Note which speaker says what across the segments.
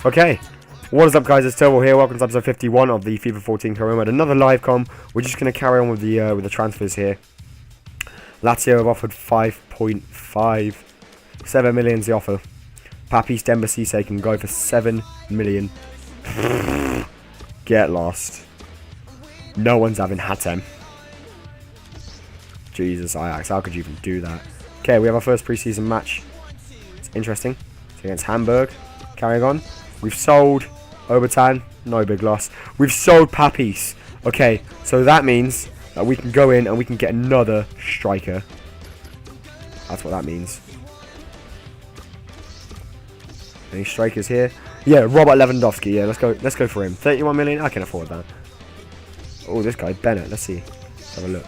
Speaker 1: Okay, what is up guys, it's Tervo here, welcome to episode 51 of the FIFA 14 career mode, another live com. We're just going to carry on with the transfers here. Lazio have offered 5.57 million the offer. Papis Demba Cisse can go for 7 million. Get lost. No one's having Hatem. Jesus, Ajax, how could you even do that? Okay, we have our first preseason match. It's interesting. It's against Hamburg. Carrying on. We've sold Obertan. No big loss. We've sold Papis. Okay, so that means that we can go in and we can get another striker. That's what that means. Any strikers here? Yeah, Robert Lewandowski. Yeah, let's go for him. 31 million. I can afford that. Oh, this guy Bennett. Let's see. Let's have a look.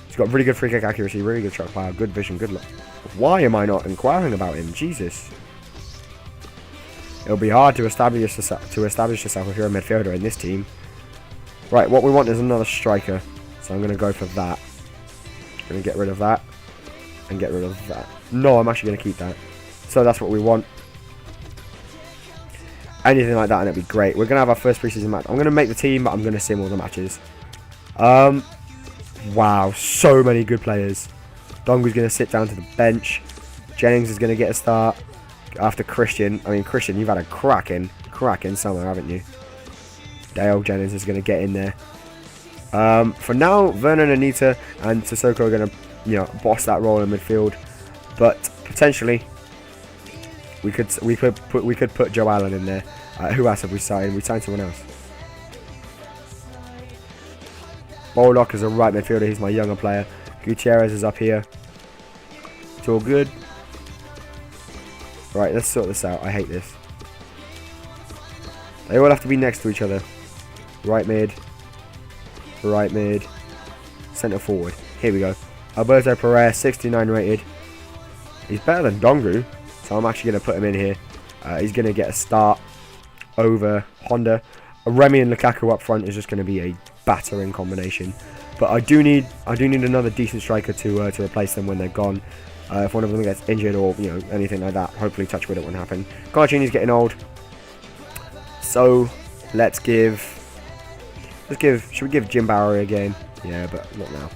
Speaker 1: He's got really good free kick accuracy, really good shot power, good vision, good luck. Why am I not inquiring about him? Jesus. It'll be hard to establish yourself if you're a midfielder in this team. Right, what we want is another striker. So I'm going to go for that. I'm going to get rid of that. And get rid of that. No, I'm actually going to keep that. So that's what we want. Anything like that and it'd be great. We're going to have our first preseason match. I'm going to make the team, but I'm going to sim all the matches. Wow, so many good players. Dongu's going to sit down to the bench. Jennings is going to get a start after Christian. I mean, Christian, you've had a cracking summer, haven't you? Dale Jennings is going to get in there. For now, Vernon, Anita, and Sissoko are going to, boss that role in midfield. But potentially, we could put Joe Allen in there. Who else have we signed? We signed someone else. Bollock is a right midfielder. He's my younger player. Gutierrez is up here. It's all good. Right, let's sort this out. I hate this. They all have to be next to each other. Right mid. Right mid. Centre forward. Here we go. Alberto Pereira, 69 rated. He's better than Dongu, so I'm actually going to put him in here. He's going to get a start over Honda. Remy and Lukaku up front is just going to be a battering combination. But I do need another decent striker to replace them when they're gone. If one of them gets injured or anything like that, hopefully touch wood it won't happen. Carcini's getting old, so should we give Jim Bowery a game? Yeah, but not now,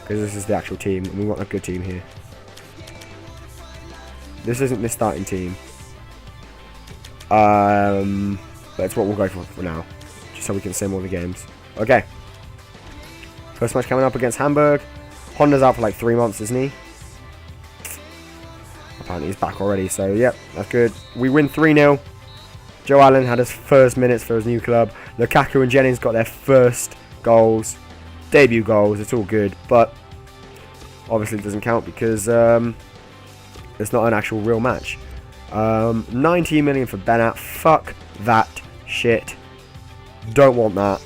Speaker 1: because this is the actual team and we want a good team here. This isn't the starting team, but it's what we'll go for now, just so we can sim all the games. Okay, first match coming up against Hamburg. Honda's out for like 3 months, isn't he? Apparently he's back already, so yep, that's good. We win 3-0. Joe Allen had his first minutes for his new club. Lukaku and Jennings got their first goals, debut goals. It's all good, but obviously it doesn't count because it's not an actual real match. 19 million for Bennett. Fuck that shit. Don't want that.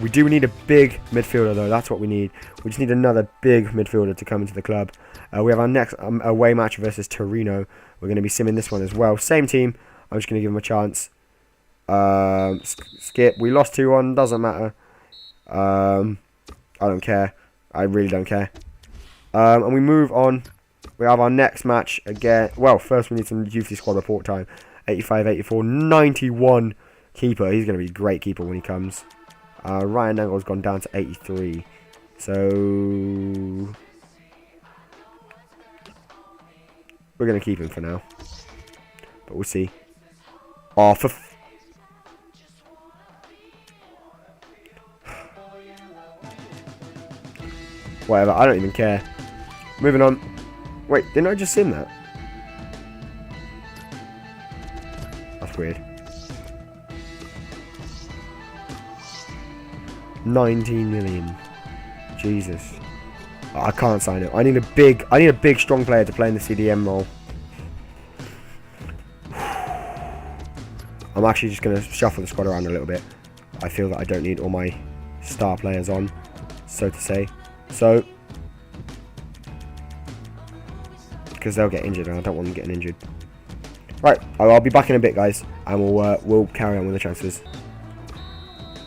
Speaker 1: We do need a big midfielder though. That's what we need. We just need another big midfielder to come into the club. We have our next away match versus Torino. We're going to be simming this one as well. Same team. I'm just going to give them a chance. Skip. We lost 2-1. Doesn't matter. I don't care. I really don't care. And we move on. We have our next match again. Well, first we need some youth squad report time. 85, 84, 91 keeper. He's going to be a great keeper when he comes. Ryan Nangle's gone down to 83. So we're going to keep him for now. But we'll see. Oh, for whatever. I don't even care. Moving on. Wait, didn't I just sim that? That's weird. 19 million. Jesus. Oh, I can't sign it. I need a big strong player to play in the CDM role. I'm actually just going to shuffle the squad around a little bit. I feel that I don't need all my star players on, so to say. So, because they'll get injured and I don't want them getting injured. Right, I'll be back in a bit, guys, and we'll carry on with the transfers.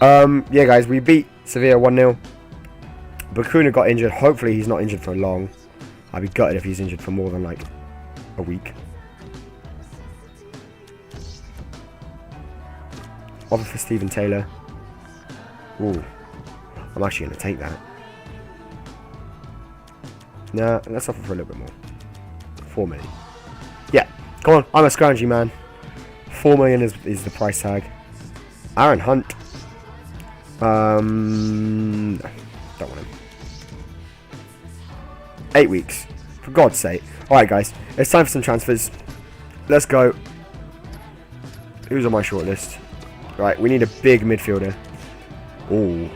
Speaker 1: Yeah, guys, we beat Sevilla 1-0. Bakuna got injured. Hopefully he's not injured for long. I'd be gutted if he's injured for more than like a week. Offer for Steven Taylor. Ooh, I'm actually going to take that. Nah, let's offer for a little bit more. 4 million. Yeah, come on, I'm a scroungy man. 4 million is the price tag. Aaron Hunt. No, don't want him. 8 weeks. For God's sake. Alright guys, it's time for some transfers. Let's go. Who's on my shortlist? Right, we need a big midfielder. Ooh.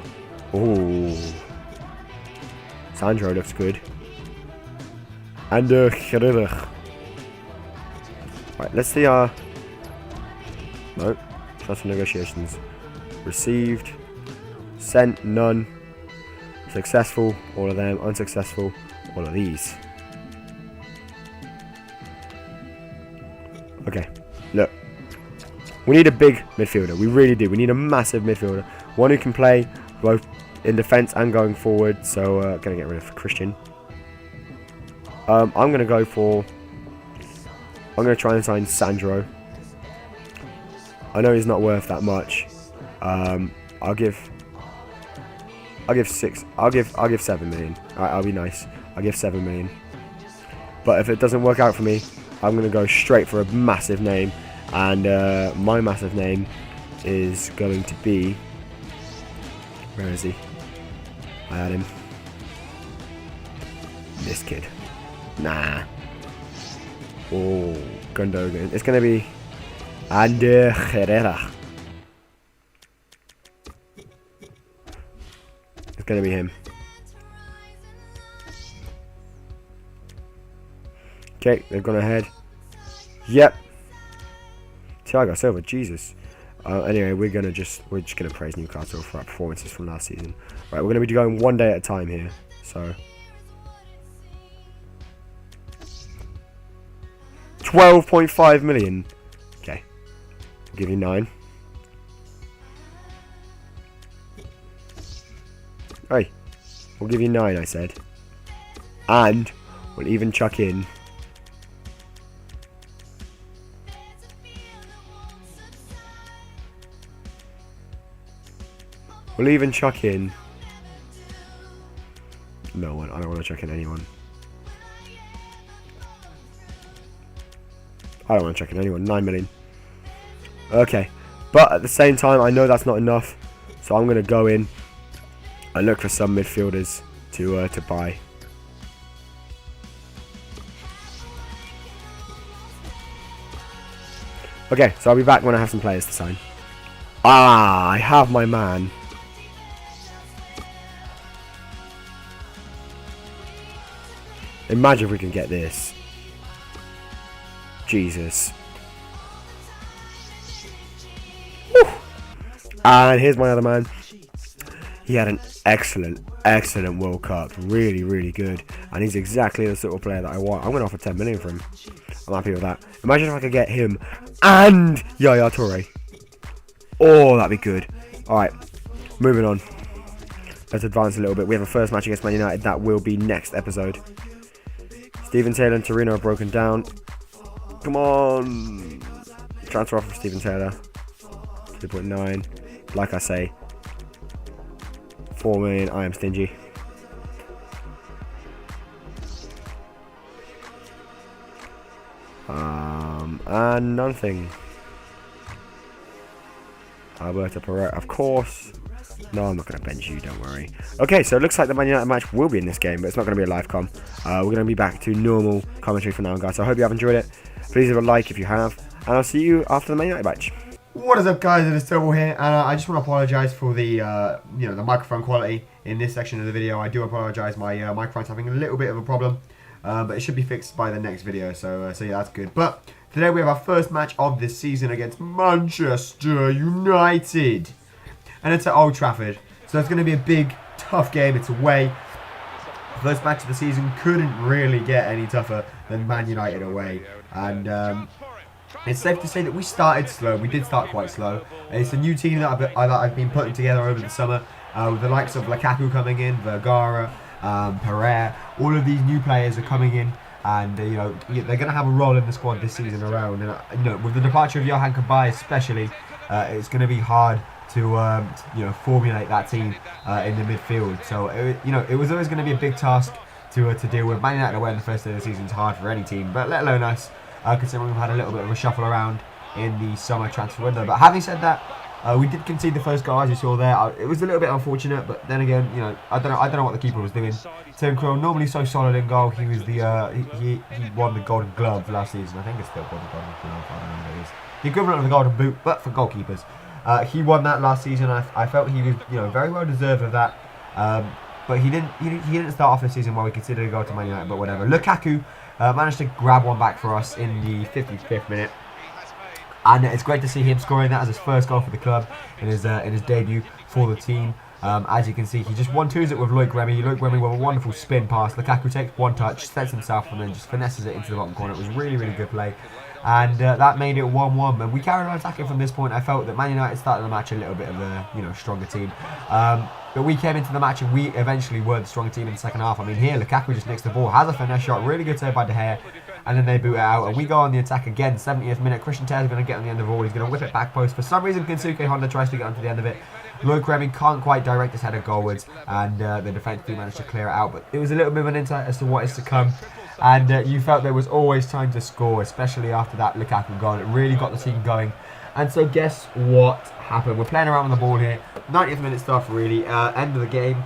Speaker 1: Ooh. Sandro looks good. And Right, let's see our... No. Transfer negotiations. Received. Sent. None. Successful. All of them. Unsuccessful. All of these. Okay. Look. We need a big midfielder. We really do. We need a massive midfielder. One who can play both in defence and going forward. So, going to get rid of Christian. I'm going to go for... I'm going to try and sign Sandro. I know he's not worth that much. I'll give 7 million. Alright, I'll be nice. I'll give 7 million. But if it doesn't work out for me, I'm going to go straight for a massive name. And my massive name is going to be... Where is he? I had him. This kid. Nah. Oh, Gundogan. It's going to be... Ander Herrera. It's going to be him. Okay, they've gone ahead. Yep. Thiago Silva, Jesus. Anyway, we're just gonna praise Newcastle for our performances from last season. Right, we're gonna be going one day at a time here. So 12.5 million. Okay, I'll give you 9. Hey, we'll give you 9. I said, and we'll even chuck in. We'll even chuck in... No one. I don't want to chuck in anyone. I don't want to chuck in anyone. 9 million. Okay. But at the same time, I know that's not enough. So I'm going to go in and look for some midfielders to buy. Okay, so I'll be back when I have some players to sign. Ah, I have my man. Imagine if we can get this. Jesus. Woo. And here's my other man. He had an excellent World Cup. Really, really good. And he's exactly the sort of player that I want. I'm going to offer 10 million for him. I'm happy with that. Imagine if I could get him and Yaya Toure. Oh, that'd be good. Alright, moving on. Let's advance a little bit. We have a first match against Man United. That will be next episode. Steven Taylor and Torino are broken down. Come on. Transfer offer for Steven Taylor. 2.9. Like I say, 4 million. I am stingy. And nothing. Alberto Pereira, of course. No, I'm not going to bench you, don't worry. Okay, so it looks like the Man United match will be in this game, but it's not going to be a live com. We're going to be back to normal commentary for now, guys. So I hope you have enjoyed it. Please leave a like if you have, and I'll see you after the Man United match. What is up, guys? It is Turbo here, and I just want to apologise for the the microphone quality in this section of the video. I do apologise. My microphone's having a little bit of a problem, but it should be fixed by the next video. So yeah, that's good. But today we have our first match of this season against Manchester United. And it's at Old Trafford. So it's going to be a big, tough game. It's away. First match of the season couldn't really get any tougher than Man United away. And it's safe to say that we started slow. We did start quite slow. And it's a new team that I've been putting together over the summer. With the likes of Lukaku coming in, Vergara, Pereira. All of these new players are coming in, and you know, they're going to have a role in the squad this season around. And you know, with the departure of Johan Cabaye especially, it's going to be hard to you know, formulate that team in the midfield. So you know, it was always going to be a big task to deal with. Man United away in the first day of the season is hard for any team, but let alone us, considering we've had a little bit of a shuffle around in the summer transfer window. But having said that, we did concede the first goal, as you saw there. It was a little bit unfortunate, but then again, you know, I don't know what the keeper was doing. Tim Krul, normally so solid in goal. He was the he won the Golden Glove last season. I think it's still called the Golden Glove. I don't know what it is. The equivalent of the Golden Boot, but for goalkeepers. He won that last season. I felt he was, you know, very well deserved of that. But he didn't start off the season while we considered a goal to Man United, but whatever. Lukaku managed to grab one back for us in the 55th minute. And it's great to see him scoring that as his first goal for the club in his debut for the team. As you can see, he just 1-2s it with Loic Remy. Loic Remy with a wonderful spin pass. Lukaku takes one touch, sets himself, and then just finesses it into the bottom corner. It was really, really good play. And that made it 1-1. And we carried on attacking from this point. I felt that Man United started the match a little bit of a, you know, stronger team. But we came into the match and we eventually were the stronger team in the second half. I mean, here, Lukaku just nicks the ball, has a finesse shot, really good save by De Gea. And then they boot it out, and we go on the attack again. 70th minute, Christian Terz is going to get on the end of the ball. He's going to whip it back post. For some reason, Kensuke Honda tries to get onto the end of it. Loic Remy can't quite direct his header goalwards, and the defence do manage to clear it out. But it was a little bit of an insight as to what is to come. And you felt there was always time to score, especially after that Lukaku goal. It really got the team going. And so guess what happened? We're playing around with the ball here. 90th minute stuff, really. End of the game.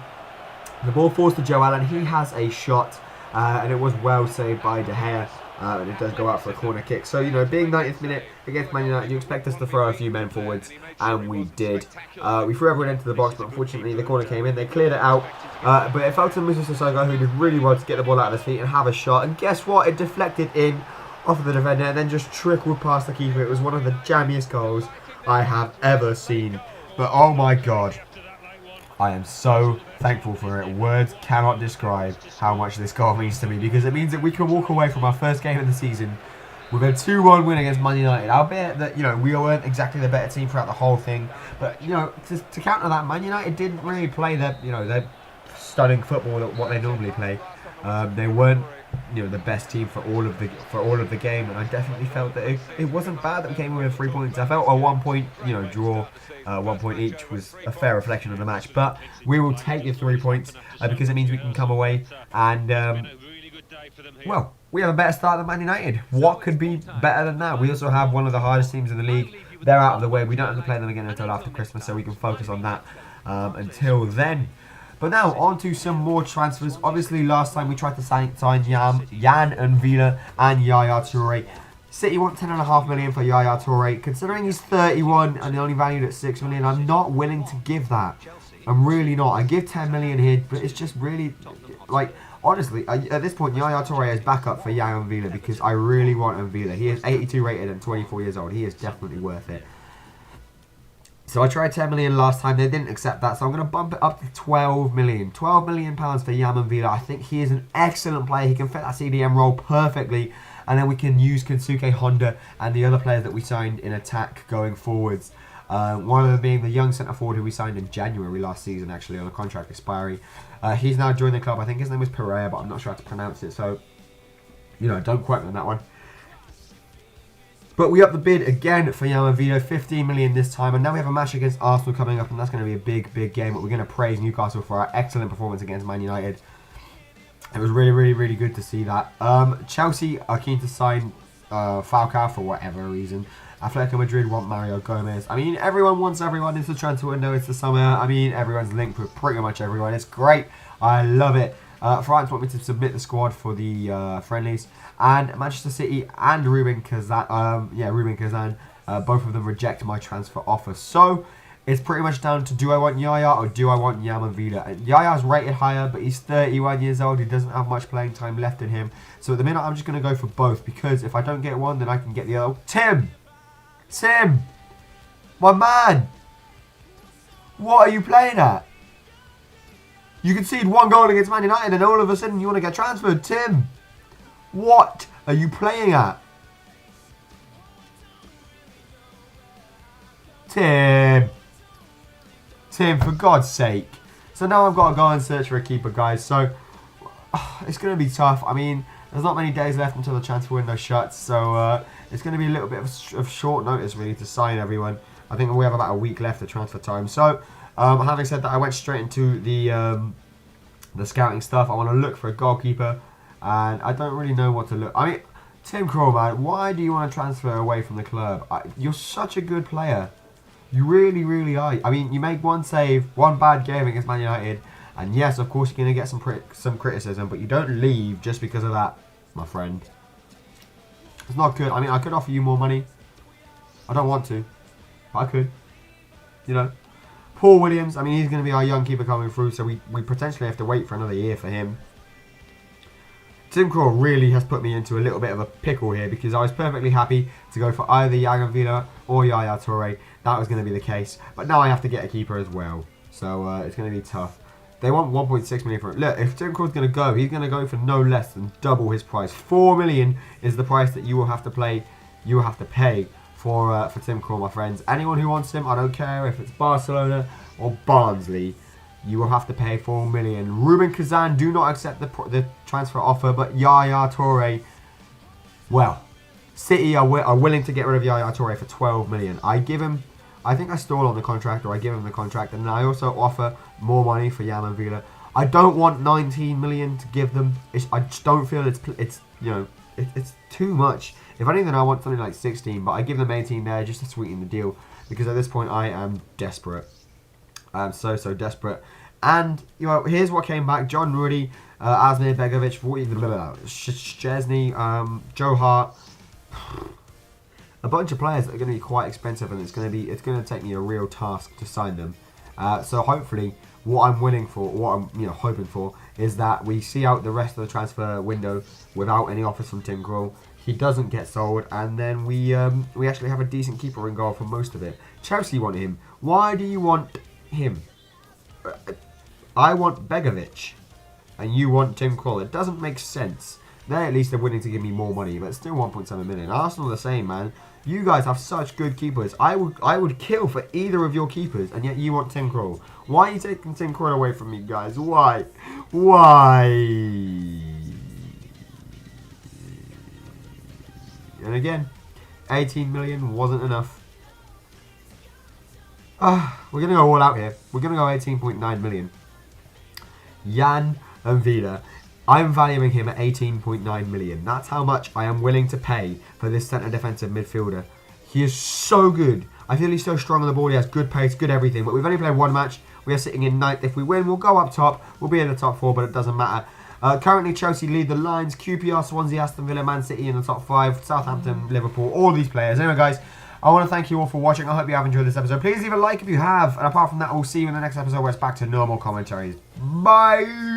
Speaker 1: The ball falls to Joe Allen. He has a shot, and it was well saved by De Gea. And it does go out for a corner kick. So, you know, being 90th minute against Man United, you expect us to throw a few men forwards, and we did. We threw everyone into the box, but unfortunately the corner came in. They cleared it out, but it fell to Musa Sissoko, who did really well to get the ball out of his feet and have a shot. And guess what? It deflected in off of the defender and then just trickled past the keeper. It was one of the jammiest goals I have ever seen. But oh my God, I am so thankful for it. Words cannot describe how much this goal means to me, because it means that we can walk away from our first game of the season with a 2-1 win against Man United. Albeit that, you know, we weren't exactly the better team throughout the whole thing, but, you know, to counter that, Man United didn't really play their, you know, their stunning football, what they normally play. They weren't, you know, the best team for all of the game, and I definitely felt that it wasn't bad that we came away with 3 points. I felt a 1 point, you know, draw, 1 point each was a fair reflection of the match, but we will take the 3 points because it means we can come away and well, we have a better start than Man United. What could be better than that? We also have one of the hardest teams in the league. They're out of the way. We don't have to play them again until after Christmas, so we can focus on that until then. But now, on to some more transfers. Obviously, last time we tried to sign Jan N'Vila and Yaya Toure. City want 10.5 million for Yaya Toure. Considering he's 31 and they're only valued at 6 million, I'm not willing to give that. I'm really not. I give 10 million here, but it's just really, like, honestly, at this point, Yaya Toure is backup for Jan N'Vila because I really want N'Vila. He is 82 rated and 24 years old. He is definitely worth it. So I tried 10 million last time. They didn't accept that, so I'm going to bump it up to 12 million. 12 million pounds for Jan N'Vila. I think he is an excellent player. He can fit that CDM role perfectly. And then we can use Kensuke Honda and the other players that we signed in attack going forwards. One of them being the young centre forward who we signed in January last season, actually, on a contract expiry. He's now joined the club. I think his name is Pereira, but I'm not sure how to pronounce it. So, you know, don't quote me on that one. But we upped the bid again for Jan N'Vila, 15 million this time. And now we have a match against Arsenal coming up, and that's going to be a big, big game. But we're going to praise Newcastle for our excellent performance against Man United. It was really, really, really good to see that. Chelsea are keen to sign Falcao for whatever reason. Atletico Madrid want Mario Gomez. I mean, everyone wants everyone. It's the transfer window. It's the summer. I mean, everyone's linked with pretty much everyone. It's great. I love it. France want me to submit the squad for the friendlies. And Manchester City and Ruben Kazan, both of them reject my transfer offer. So, it's pretty much down to, do I want Yaya or do I want Jan N'Vila? And Yaya's rated higher, but he's 31 years old. He doesn't have much playing time left in him. So, at the minute, I'm just going to go for both. Because if I don't get one, then I can get the other. Tim! My man! What are you playing at? You concede 1 goal against Man United and all of a sudden you want to get transferred. Tim! What are you playing at? Tim, for God's sake.
Speaker 2: So now I've got to go and search for a keeper, guys. So it's going to be tough. I mean, there's not many days left until the transfer window shuts. So it's going to be a little bit of short notice, really, to sign everyone. I think we have about a week left of transfer time. So having said that, I went straight into the scouting stuff. I want to look for a goalkeeper. And I don't really know what to look. I mean, Tim Krul, man, why do you want to transfer away from the club? You're such a good player. You really, really are. I mean, you make one save, one bad game against Man United, and yes, of course, you're going to get some criticism, but you don't leave just because of that, my friend. It's not good. I mean, I could offer you more money. I don't want to, but I could. You know. Paul Williams, I mean, he's going to be our young keeper coming through, so we potentially have to wait for another year for him. Tim Krul really has put me into a little bit of a pickle here because I was perfectly happy to go for either Yagan Villa or Yaya Toure. That was going to be the case. But now I have to get a keeper as well. So it's going to be tough. They want 1.6 million for it. Look, if Tim Krul's going to go, he's going to go for no less than double his price. 4 million is the price that you will have to pay. You will have to pay for Tim Krul, my friends. Anyone who wants him, I don't care if it's Barcelona or Barnsley. You will have to pay 4 million. Ruben Kazan do not accept the transfer offer, but Yaya Toure, well, City are willing to get rid of Yaya Toure for 12 million. I think I stall on the contract, or I give him the contract, and then I also offer more money for Yaman Villa. I don't want 19 million to give them. I just don't feel it's too much. If anything, I want something like 16, but I give them 18 there just to sweeten the deal, because at this point I am desperate. I'm so desperate. And, you know, here's what came back. John Ruddy, Asmir Begovic, Szczesny, Joe Hart. A bunch of players that are going to be quite expensive, and it's going to take me a real task to sign them. So hopefully what I'm willing for, what I'm hoping for, is that we see out the rest of the transfer window without any offers from Tim Krul. He doesn't get sold, and then we actually have a decent keeper in goal for most of it. Chelsea want him. Why do you want him? I want Begovic, and you want Tim Krul. It doesn't make sense. They at least are willing to give me more money, but it's still 1.7 million. Arsenal are the same, man. You guys have such good keepers. I would kill for either of your keepers, and yet you want Tim Krul. Why are you taking Tim Krul away from me, guys? Why? Why? And again, 18 million wasn't enough. We're going to go all out here. We're going to go 18.9 million. Jan and Vida. I'm valuing him at 18.9 million. That's how much I am willing to pay for this centre defensive midfielder. He is so good. I feel he's so strong on the ball. He has good pace, good everything. But we've only played one match. We are sitting in 9th. If we win, we'll go up top. We'll be in the top 4, but it doesn't matter. Currently, Chelsea lead the lines. QPR, Swansea, Aston Villa, Man City in the top 5. Southampton, Liverpool, all these players. Anyway, guys, I want to thank you all for watching. I hope you have enjoyed this episode. Please leave a like if you have. And apart from that, we'll see you in the next episode where it's back to normal commentaries. Bye!